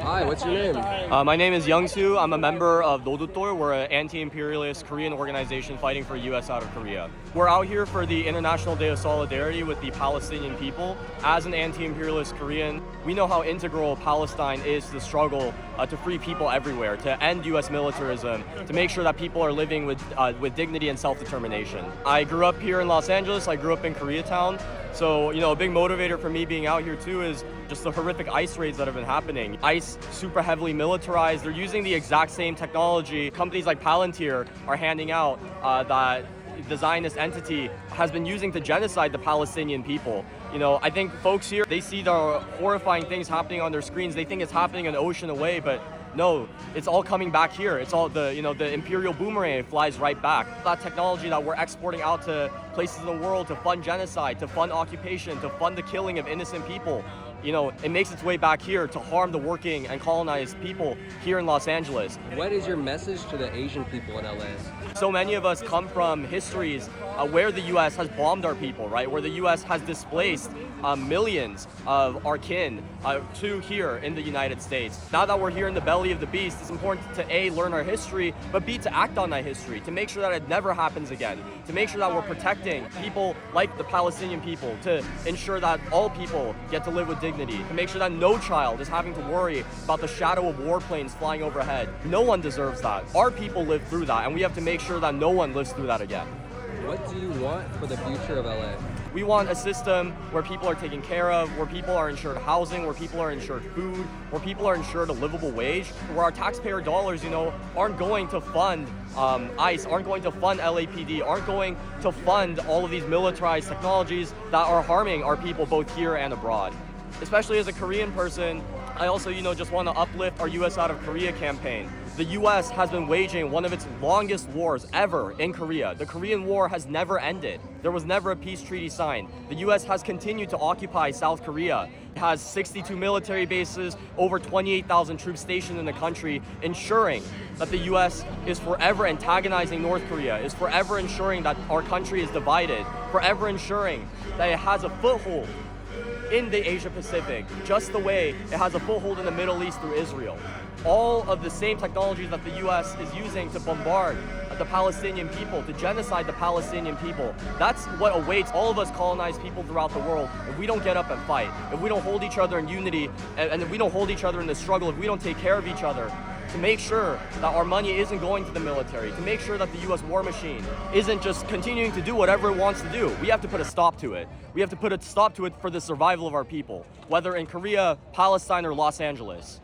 Hi, what's your name? My name is Young-Soo. I'm a member of Nodutdol. We're an anti-imperialist Korean organization fighting for U.S. out of Korea. We're out here for the International Day of Solidarity with the Palestinian people. As an anti-imperialist Korean, we know how integral Palestine is to the struggle to free people everywhere, to end U.S. militarism, to make sure that people are living with dignity and self-determination. I grew up here in Los Angeles. I grew up in Koreatown. So, a big motivator for me being out here too is just the horrific ICE raids that have been happening. ICE, super heavily militarized. They're using the exact same technology companies like Palantir are handing out that the Zionist entity has been using to genocide the Palestinian people. I think folks here, they see the horrifying things happening on their screens. They think it's happening an ocean away, but no, it's all coming back here. It's all the imperial boomerang flies right back. That technology that we're exporting out to places in the world to fund genocide, to fund occupation, to fund the killing of innocent people. It makes its way back here to harm the working and colonized people here in Los Angeles. What is your message to the Asian people in LA? So many of us come from histories where the U.S. has bombed our people, right? Where the U.S. has displaced millions of our kin to here in the United States. Now that we're here in the belly of the beast, it's important to A, learn our history, but B, to act on that history, to make sure that it never happens again, to make sure that we're protecting people like the Palestinian people, to ensure that all people get to live with dignity, to make sure that no child is having to worry about the shadow of warplanes flying overhead. No one deserves that. Our people lived through that, and we have to make sure that no one lives through that again. What do you want for the future of LA? We want a system where people are taken care of, where people are insured housing, where people are insured food, where people are insured a livable wage, where our taxpayer dollars, aren't going to fund ICE, aren't going to fund LAPD, aren't going to fund all of these militarized technologies that are harming our people both here and abroad. Especially as a Korean person, I also, just want to uplift our U.S. out of Korea campaign. The U.S. has been waging one of its longest wars ever in Korea. The Korean War has never ended. There was never a peace treaty signed. The U.S. has continued to occupy South Korea. It has 62 military bases, over 28,000 troops stationed in the country, ensuring that the U.S. is forever antagonizing North Korea, is forever ensuring that our country is divided, forever ensuring that it has a foothold in the Asia Pacific, just the way it has a foothold in the Middle East through Israel. All of the same technologies that the U.S. is using to bombard the Palestinian people, to genocide the Palestinian people. That's what awaits all of us colonized people throughout the world if we don't get up and fight, if we don't hold each other in unity, and if we don't hold each other in the struggle, if we don't take care of each other, to make sure that our money isn't going to the military, to make sure that the U.S. war machine isn't just continuing to do whatever it wants to do. We have to put a stop to it. We have to put a stop to it for the survival of our people, whether in Korea, Palestine, or Los Angeles.